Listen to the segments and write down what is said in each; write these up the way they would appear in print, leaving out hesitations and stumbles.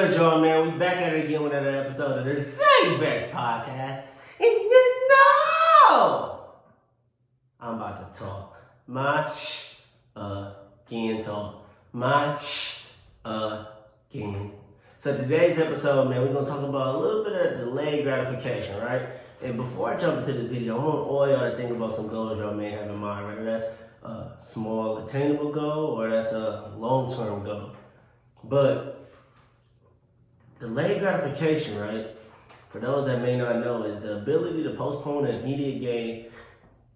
good, y'all, man? We back at it again with another episode of the Say Back Podcast. And you know, I'm about to talk my again. So today's episode, man, we're going to talk about a little bit of delayed gratification, right? And before I jump into this video, I want all y'all to think about some goals y'all may have in mind, whether that's a small attainable goal or that's a long-term goal. But delayed gratification, right, for those that may not know, is the ability to postpone an immediate gain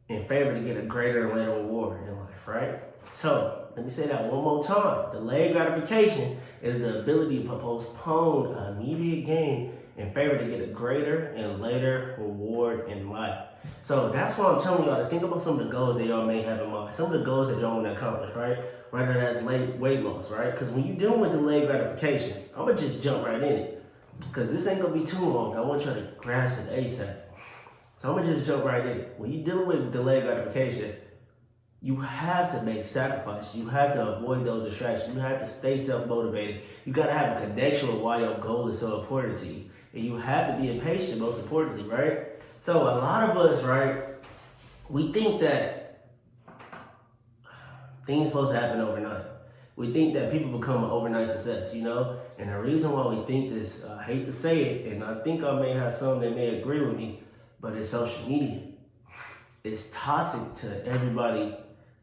in favor to get a greater and later reward in life, right? So, let me say that one more time. Delayed gratification is the ability to postpone an immediate gain in favor to get a greater and later reward in life. So that's why I'm telling y'all to think about some of the goals that y'all may have in mind. Some of the goals that y'all want to accomplish, right? Whether that's weight loss, right? Because when you're dealing with delayed gratification, I'm going to just jump right in it. Because this ain't going to be too long. I want y'all to grasp it ASAP. So I'm going to just jump right in it. When you're dealing with delayed gratification, you have to make sacrifices. You have to avoid those distractions. You have to stay self-motivated. You got to have a connection with why your goal is so important to you. And you have to be impatient, most importantly, right? So a lot of us, right, we think that things supposed to happen overnight. We think that people become an overnight success, you know? And the reason why we think this, I hate to say it, and I think I may have some that may agree with me, but it's social media. It's toxic to everybody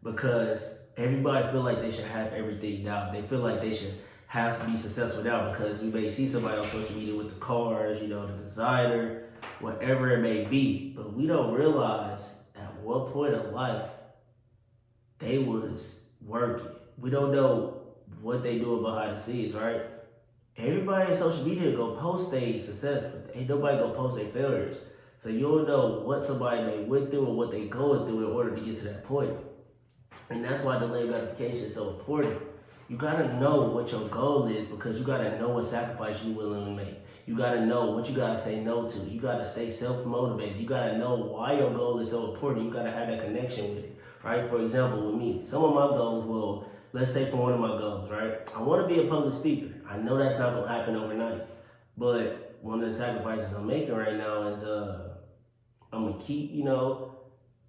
because everybody feel like they should have everything now. They feel like they should have to be successful now because we may see somebody on social media with the cars, you know, the designer, whatever it may be. But we don't realize at what point of life they was working. We don't know what they do behind the scenes, right? Everybody on social media go post their success, but ain't nobody go post their failures. So you don't know what somebody may went through or what they going through in order to get to that point. And that's why delayed gratification is so important. You gotta know what your goal is because you gotta know what sacrifice you're willing to make. You gotta know what you gotta say no to. You gotta stay self-motivated. You gotta know why your goal is so important. You gotta have that connection with it, right? For example, with me, some of my goals will, let's say for one of my goals, right? I wanna be a public speaker. I know that's not gonna happen overnight, but one of the sacrifices I'm making right now is I'm gonna keep, you know,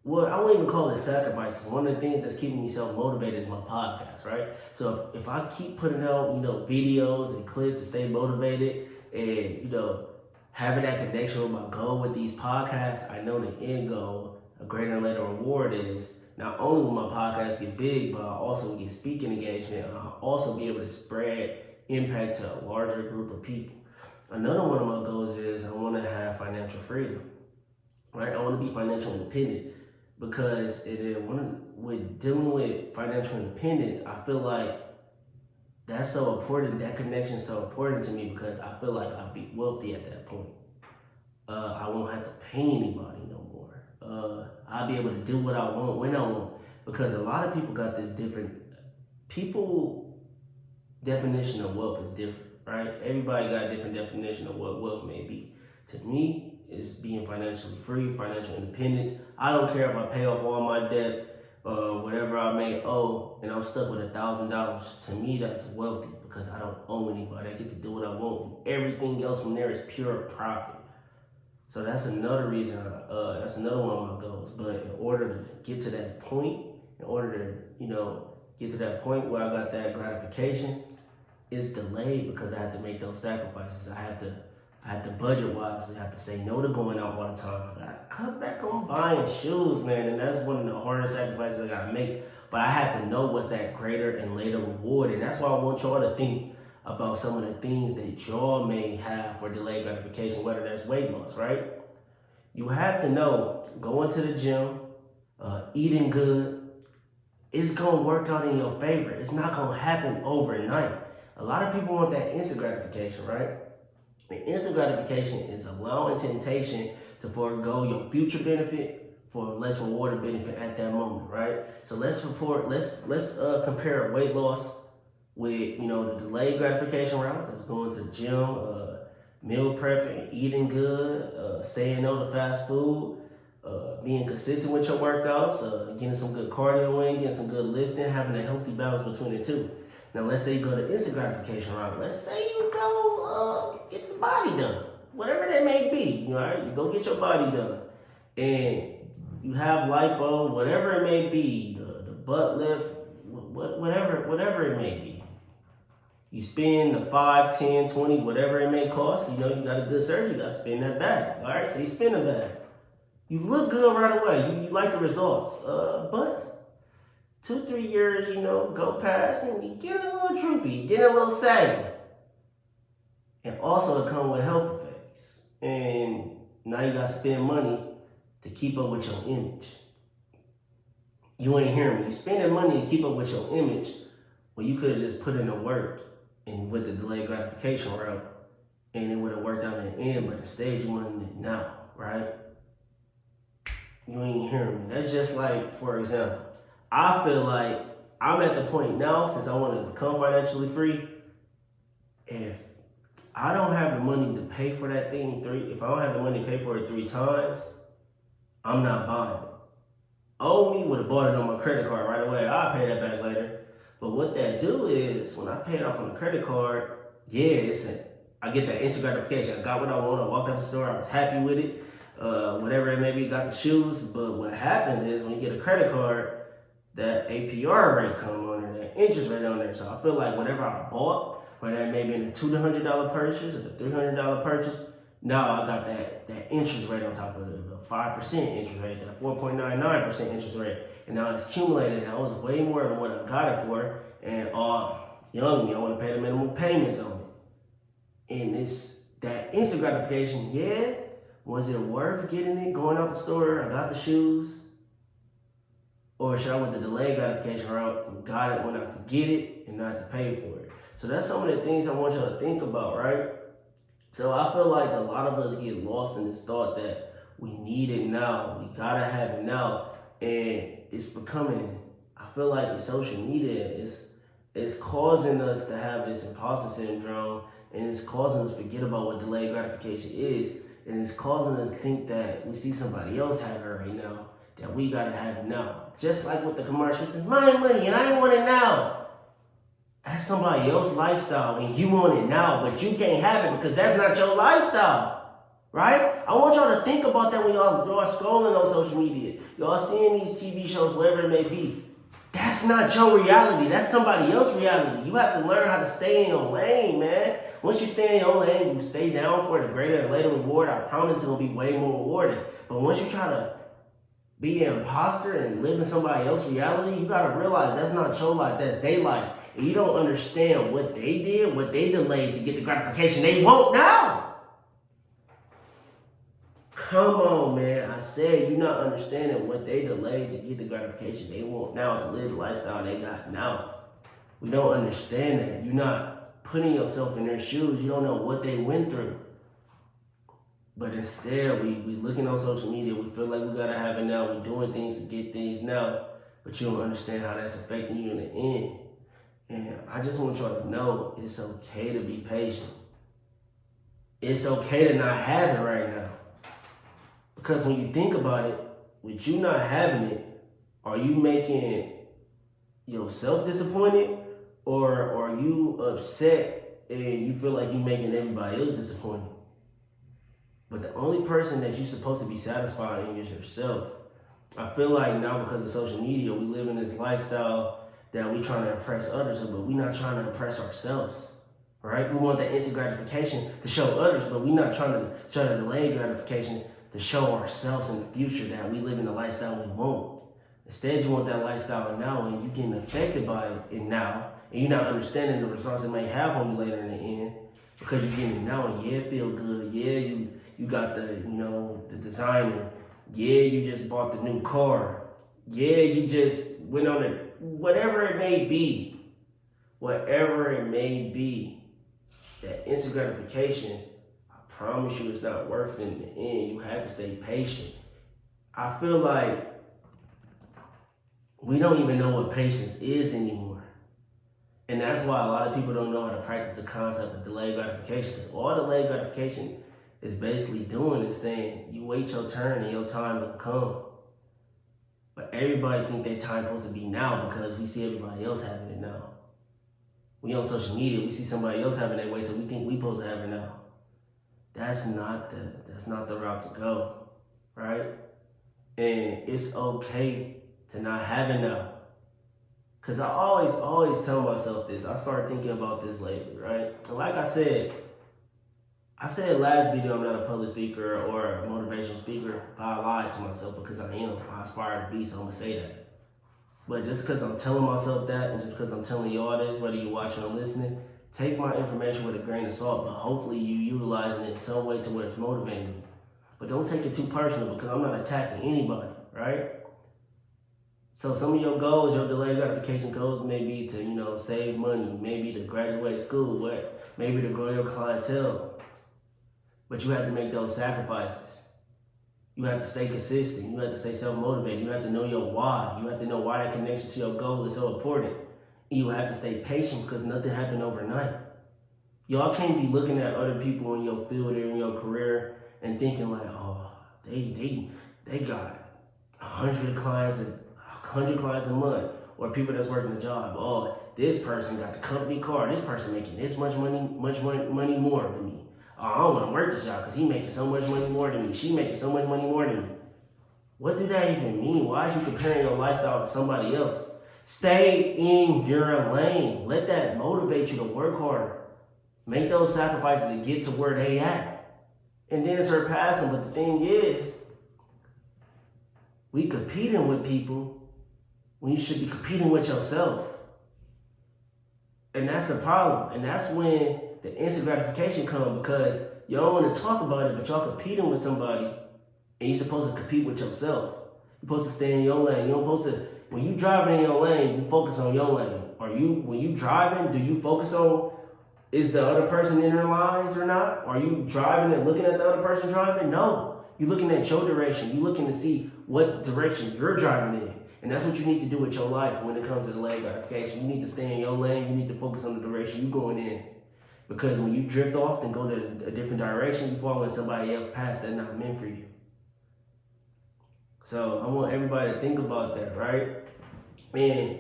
well, I won't even call it sacrifices. One of the things that's keeping me self-motivated is my podcast, right? So if I keep putting out, you know, videos and clips to stay motivated and, you know, having that connection with my goal with these podcasts, I know the end goal, a greater and later reward is not only will my podcast get big, but I'll also get speaking engagement and I'll also be able to spread impact to a larger group of people. Another one of my goals is I want to have financial freedom, right? I want to be financially independent. Because with dealing with financial independence, I feel like that's so important. That connection is so important to me because I feel like I'll be wealthy at that point. I won't have to pay anybody no more. I'll be able to do what I want when I want. Because a lot of people got this different, definition of wealth is different, right? Everybody got a different definition of what wealth may be. To me, it's being financially free, financial independence. I don't care if I pay off all my debt, whatever I may owe, and I'm stuck with $1,000. To me, that's wealthy because I don't owe anybody. I get to do what I want. Everything else from there is pure profit. So that's another reason, that's another one of my goals. But in order to get to that point, in order to, you know, get to that point where I got that gratification, it's delayed because I have to make those sacrifices. I have to budget wisely. I have to say no to going out all the time. I gotta cut back on buying shoes, man. And that's one of the hardest sacrifices I gotta make. But I have to know what's that greater and later reward. And that's why I want y'all to think about some of the things that y'all may have for delayed gratification, whether that's weight loss, right? You have to know going to the gym, eating good, it's gonna work out in your favor. It's not gonna happen overnight. A lot of people want that instant gratification, right? The instant gratification is allowing temptation to forego your future benefit for a less rewarded benefit at that moment, right? So let's compare weight loss with, you know, the delayed gratification route. That's going to the gym, meal prepping, eating good, saying no to fast food, being consistent with your workouts, getting some good cardio in, getting some good lifting, having a healthy balance between the two. Now, let's say you go the instant gratification route. Let's say you go get the body done, whatever that may be. Right? You go get your body done, and you have lipo, whatever it may be, the butt lift, whatever it may be. You spend the 5, 10, 20, whatever it may cost. You know, you got a good surgery, you got to spend that bag. All right, so you spend the bag. You look good right away. You like the results. But 2-3 years, go past and you get a little droopy, you get a little saggy. And also it comes with health effects. And now you got to spend money to keep up with your image. You ain't hearing me. You spending money to keep up with your image when you could have just put in the work and with the delayed gratification route, and it would have worked out in the end, but instead you wanted it now, right? You ain't hearing me. That's just like, for example, I feel like I'm at the point now, since I want to become financially free, if I don't have the money to pay for that thing if I don't have the money to pay for it 3 times, I'm not buying it. Old me would have bought it on my credit card right away. I'll pay that back later. But what that do is, when I pay it off on the credit card, I get that instant gratification. I got what I want. I walked out the store. I was happy with it. Whatever it may be, got the shoes. But what happens is, when you get a credit card, that APR rate come on there, that interest rate on there. So I feel like whatever I bought, whether that may be in a $200 purchase or the $300 purchase, now I got that interest rate on top of it, the 5% interest rate, that 4.99% interest rate. And now it's accumulated. Now it's way more than what I got it for. And young me, I want to pay the minimum payments on it. And it's that instant gratification, was it worth getting it, going out the store, I got the shoes? Or should I went the delayed gratification route and got it when I could get it and not have to pay for it? So that's some of the things I want y'all to think about, right? So I feel like a lot of us get lost in this thought that we need it now, we gotta have it now, and it's becoming, I feel like the social media is causing us to have this imposter syndrome, and it's causing us to forget about what delayed gratification is, and it's causing us to think that we see somebody else have it right now, that we gotta have it now. Just like with the commercial, it says, my money, and I want it now. That's somebody else's lifestyle, and you want it now, but you can't have it because that's not your lifestyle, right? I want y'all to think about that when y'all scrolling on social media. Y'all seeing these TV shows, whatever it may be. That's not your reality. That's somebody else's reality. You have to learn how to stay in your lane, man. Once you stay in your lane, you stay down for the greater and later reward. I promise it's going to be way more rewarding. But once you try to be an imposter and live in somebody else's reality, you got to realize that's not your life. That's their life. And you don't understand what they did, what they delayed to get the gratification they want now. Come on, man. I said you're not understanding what they delayed to get the gratification they want now, to live the lifestyle they got now. We don't understand that. You're not putting yourself in their shoes. You don't know what they went through. But instead, we looking on social media. We feel like we got to have it now. We're doing things to get things now. But you don't understand how that's affecting you in the end. And I just want y'all to know it's okay to be patient. It's okay to not have it right now. Because when you think about it, with you not having it, are you making yourself disappointed? Or are you upset and you feel like you're making everybody else disappointed? But the only person that you're supposed to be satisfied in is yourself. I feel like now, because of social media, we live in this lifestyle that we trying to impress others, but we're not trying to impress ourselves, right? We want that instant gratification to show others, but we're not trying to show the delayed gratification to show ourselves in the future that we live in the lifestyle we want. Instead, you want that lifestyle now, and you're getting affected by it now, and you're not understanding the results it may have on you later in the end, because you're getting it now, and it feel good. You got the designer. You just bought the new car. You just went on it. Whatever it may be, that instant gratification, I promise you it's not worth it in the end. You have to stay patient. I feel like we don't even know what patience is anymore. And that's why a lot of people don't know how to practice the concept of delayed gratification, because all delayed gratification is basically doing is saying you wait your turn and your time will come. But everybody think their time supposed to be now because we see everybody else having it now. We on social media, we see somebody else having their way, so we think we supposed to have it now. That's not the route to go, right? And it's okay to not have it now. Because I always tell myself this. I started thinking about this lately, right? And like I said last video, I'm not a public speaker or a motivational speaker, but I lied to myself because I am. I aspire to be, so I'm going to say that. But just because I'm telling myself that, and just because I'm telling y'all this, whether you're watching or listening, take my information with a grain of salt, but hopefully you utilizing it in some way to where it's motivating you. But don't take it too personal because I'm not attacking anybody, right? So some of your goals, your delayed gratification goals may be to, save money, maybe to graduate school, maybe to grow your clientele. But you have to make those sacrifices. You have to stay consistent. You have to stay self-motivated. You have to know your why. You have to know why that connection to your goal is so important. And you have to stay patient because nothing happened overnight. Y'all can't be looking at other people in your field or in your career and thinking like, oh, they got 100 clients a month, or people that's working a job. Oh, this person got the company car. This person making this much money more than me. Oh, I don't want to work this job because he making so much money more than me. She making so much money more than me. What do that even mean? Why is you comparing your lifestyle to somebody else? Stay in your lane. Let that motivate you to work harder. Make those sacrifices to get to where they at. And then surpass them. But the thing is, we competing with people when you should be competing with yourself. And that's the problem. And that's when the instant gratification comes, because you don't want to talk about it, but y'all competing with somebody, and you're supposed to compete with yourself. You're supposed to stay in your lane. You're supposed to, when you driving in your lane, you focus on your lane. When you driving, do you focus on, is the other person in their lines or not? Are you driving and looking at the other person driving? No. You're looking at your direction. You're looking to see what direction you're driving in. And that's what you need to do with your life when it comes to delayed gratification. You need to stay in your lane. You need to focus on the direction you're going in. Because when you drift off and go to a different direction, you fall in somebody else's path that's not meant for you. So I want everybody to think about that, right? And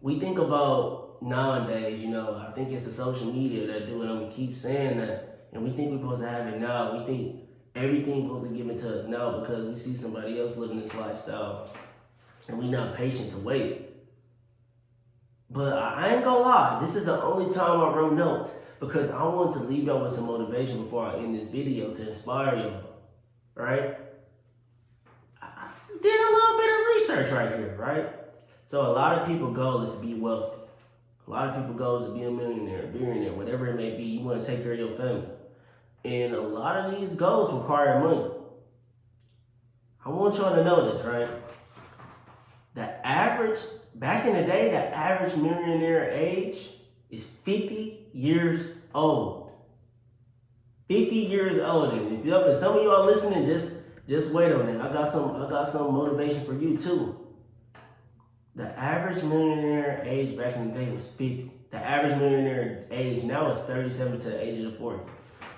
we think about nowadays, I think it's the social media that do it. I'm going to keep saying that. And we think we're supposed to have it now. We think everything's supposed to give it to us now because we see somebody else living this lifestyle. And we're not patient to wait. But I ain't gonna lie, this is the only time I wrote notes because I want to leave y'all with some motivation before I end this video to inspire y'all, right? I did a little bit of research right here, right? So a lot of people's goal is to be wealthy. A lot of people's goal is to be a millionaire, a billionaire, whatever it may be. You want to take care of your family. And a lot of these goals require money. I want y'all to know this, right? Back in the day, the average millionaire age is 50 years old. 50 years old. And if some of y'all listening, just wait on it. I got some motivation for you too. The average millionaire age back in the day was 50. The average millionaire age now is 37 to the age of 40.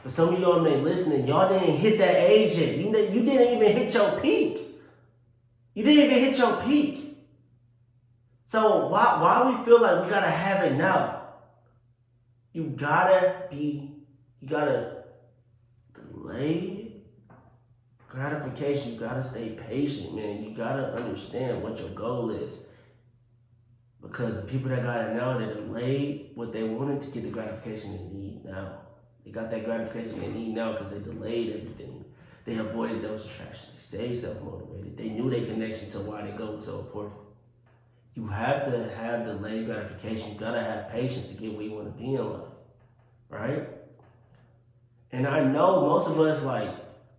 For some of y'all listening, y'all didn't hit that age yet. You didn't even hit your peak. You didn't even hit your peak. So why we feel like we gotta have it now? You gotta delay gratification. You gotta stay patient, man. You gotta understand what your goal is. Because the people that got it now, they delayed what they wanted to get the gratification they need now. They got that gratification they need now because they delayed everything. They avoided those distractions. They stayed self-motivated. They knew their connection to why their goal was so important. You have to have delayed gratification. You gotta have patience to get where you want to be in life, right? And I know most of us,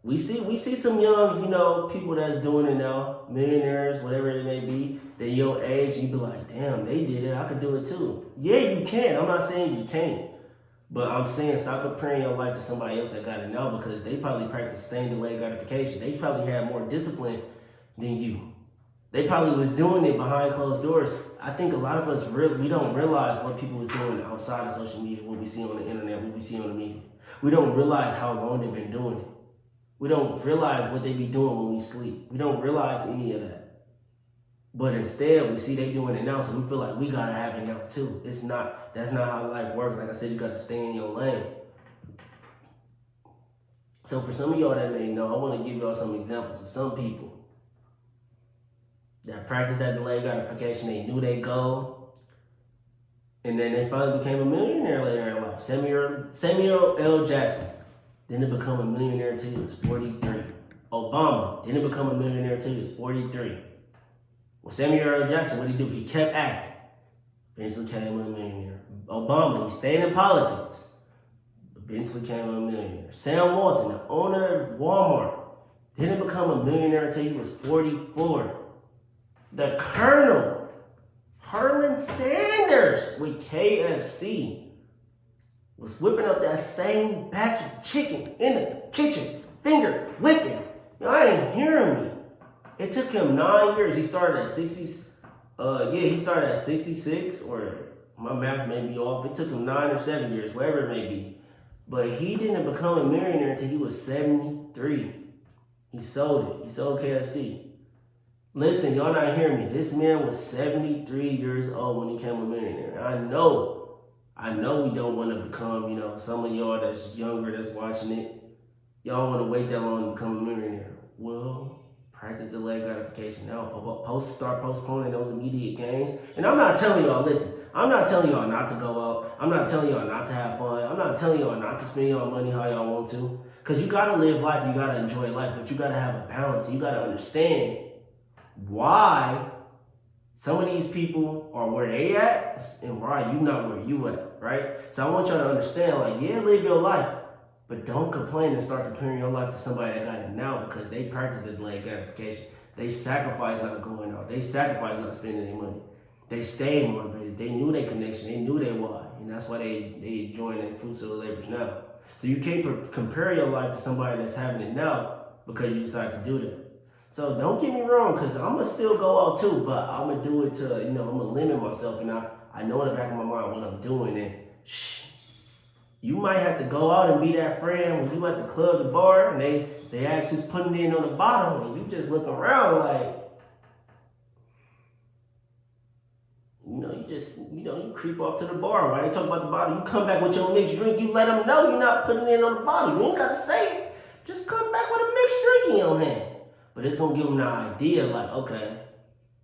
we see some young, people that's doing it now, millionaires, whatever it may be. They're your age, and you be like, damn, they did it. I could do it too. Yeah, you can. I'm not saying you can't. But I'm saying stop comparing your life to somebody else that got it now because they probably practice the same delayed gratification. They probably had more discipline than you. They probably was doing it behind closed doors. I think a lot of us, we don't realize what people was doing outside of social media, what we see on the internet, what we see on the media. We don't realize how long they've been doing it. We don't realize what they be doing when we sleep. We don't realize any of that. But instead, we see they doing it now, so we feel like we gotta have it now too. That's not how life works. Like I said, you gotta stay in your lane. So for some of y'all that may know, I want to give y'all some examples of some people that practiced that delayed gratification. They knew their goal, and then they finally became a millionaire later in life. Samuel L. Jackson didn't become a millionaire until he was 43. Obama didn't become a millionaire until he was 43. Well, Samuel L. Jackson, what did he do? He kept acting. Eventually became a millionaire. Obama, he stayed in politics. Eventually became a millionaire. Sam Walton, the owner of Walmart, didn't become a millionaire until he was 44. The Colonel, Harlan Sanders with KFC, was whipping up that same batch of chicken in the kitchen, finger whipping. Y'all ain't hearing me. It took him 9 years. He started at 60s. He started at 66, or my math may be off. It took him 9 or 7 years, whatever it may be. But he didn't become a millionaire until he was 73. He sold it. He sold KFC. Listen, y'all not hearing me. This man was 73 years old when he became a millionaire. I know we don't want to become, some of y'all that's younger that's watching it, y'all want to wait that long to become a millionaire. Well, practice delayed gratification now. Start postponing those immediate gains. And I'm not telling y'all, listen, I'm not telling y'all not to go out. I'm not telling y'all not to have fun. I'm not telling y'all not to spend y'all money how y'all want to. Because you got to live life. You got to enjoy life. But you got to have a balance. You got to understand why some of these people are where they at and why you not where you at, right? So I want y'all to understand, live your life. But don't complain and start comparing your life to somebody that got it now, because they practice the delayed gratification. They sacrifice not going out. They sacrifice not spending their money. They stayed motivated. They knew their connection. They knew their why. And that's why they enjoying their fruits of the labors now. So you can't compare your life to somebody that's having it now because you decide to do that. So don't get me wrong, because I'm going to still go out too, but I'm going to do it to, I'm going to limit myself. And I know in the back of my mind what I'm doing. And you might have to go out and be that friend when you at the club, the bar, and they ask who's putting in on the bottom, and you just look around like, you creep off to the bar. While they talk about the bottle, you come back with your mixed drink, you let them know you're not putting in on the bottle. You ain't got to say it. Just come back with a mixed drink in your hand. But it's going to give them the idea, okay,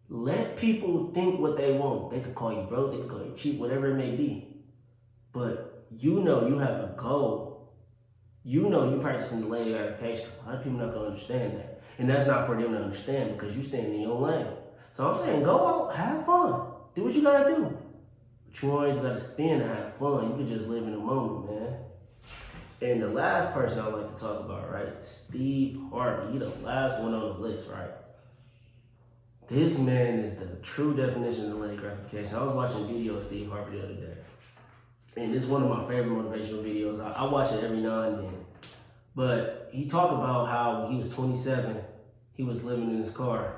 let people think what they want. They could call you broke, they could call you cheap, whatever it may be. But you have a goal. You practicing delayed gratification. A lot of people not going to understand that. And that's not for them to understand because you stand in your lane. So I'm saying go out, have fun. Do what you got to do. But you always got to spend to have fun. You can just live in the moment, man. And the last person I like to talk about, right? Steve Harvey. He the last one on the list, right? This man is the true definition of delayed gratification. I was watching a video of Steve Harvey the other day. And it's one of my favorite motivational videos. I watch it every now and then. But he talked about how when he was 27, he was living in his car.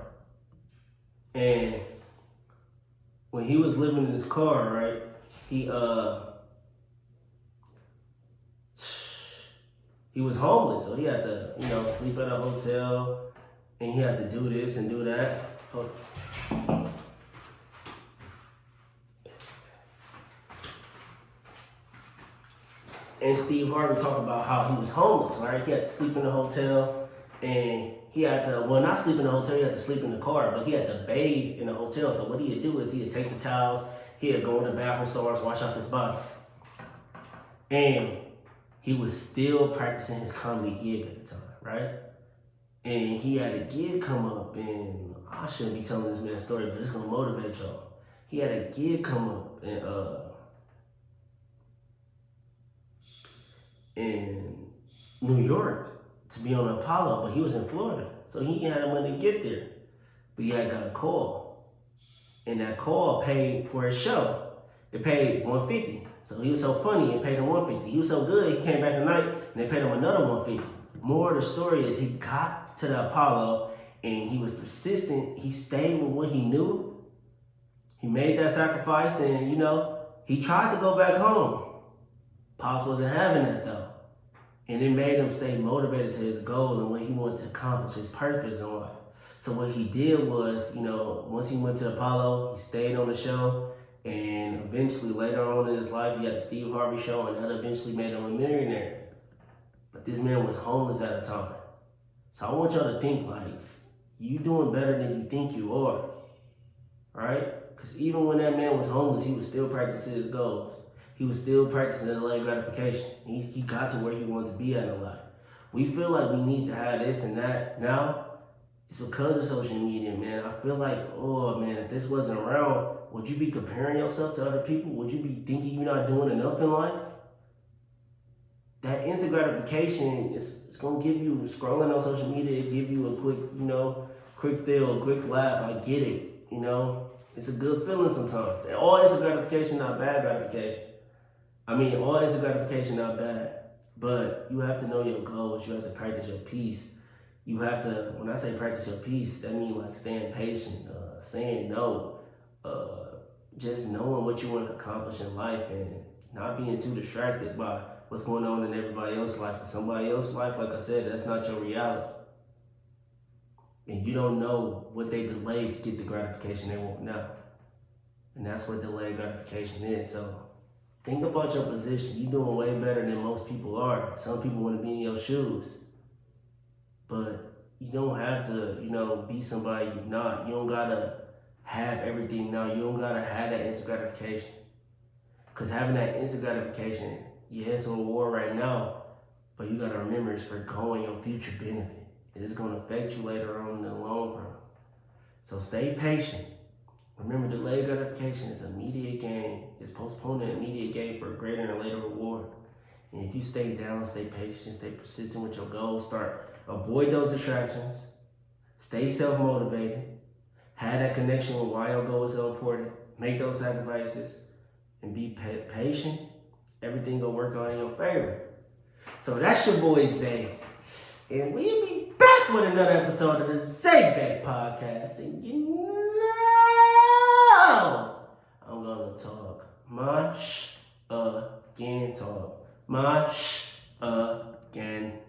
And when he was living in his car, right, he was homeless. So he had to, sleep at a hotel. And he had to do this and do that. And Steve Harvey talked about how he was homeless, right? He had to sleep in the hotel, and he had to, not sleep in the hotel, he had to sleep in the car, but he had to bathe in the hotel. So what he'd do is he'd take the towels, he'd go in the bathroom stalls, wash off his body. And he was still practicing his comedy gig at the time, right? And he had a gig come up, and I shouldn't be telling this man's story, but it's gonna motivate y'all. He had a gig come up in New York to be on Apollo, but he was in Florida, so he didn't have the money to get there. But he had got a call, and that call paid for his show. It paid $150. So he was so funny, it paid him $150. He was so good, he came back at night, and they paid him another $150. More of the story is he got to the Apollo, and he was persistent. He stayed with what he knew. He made that sacrifice, and he tried to go back home. Pops wasn't having that though. And it made him stay motivated to his goal and what he wanted to accomplish, his purpose in life. So what he did was, once he went to Apollo, he stayed on the show, and eventually later on in his life, he had the Steve Harvey show, and that eventually made him a millionaire. But this man was homeless at the time. So I want y'all to think like, you doing better than you think you are, right? Because even when that man was homeless, he was still practicing his goals. He was still practicing delayed gratification. He got to where he wanted to be at in life. We feel like we need to have this and that now. It's because of social media, man. I feel like, oh man, if this wasn't around, would you be comparing yourself to other people? Would you be thinking you're not doing enough in life? That instant gratification, it's gonna give you, scrolling on social media, it give you a quick, quick thrill, a quick laugh. I get it, It's a good feeling sometimes. And all instant gratification, not bad gratification. All instant gratification, not bad. But you have to know your goals. You have to practice your peace. You have to, when I say practice your peace, that means like staying patient, saying no, just knowing what you want to accomplish in life and not being too distracted by what's going on in everybody else's life. Because somebody else's life, like I said, that's not your reality. And you don't know what they delayed to get the gratification they want now. And that's what delayed gratification is. So think about your position. You're doing way better than most people are. Some people want to be in your shoes. But you don't have to, be somebody you're not. You don't gotta have everything now. You don't gotta have that instant gratification. Because having that instant gratification, it's a reward right now, but you gotta remember it's for going your future benefit. It is gonna affect you later on in the long run. So stay patient. Remember, delayed gratification is immediate gain. It's postponing immediate gain for a greater and later reward. And if you stay down, stay patient, stay persistent with your goals, avoid those distractions, stay self-motivated, have that connection with why your goal is so important, make those sacrifices, and be patient, everything will work out in your favor. So that's your boy Zay. And we'll be back with another episode of the Zay Back Podcast. And I'm gonna talk much again, again.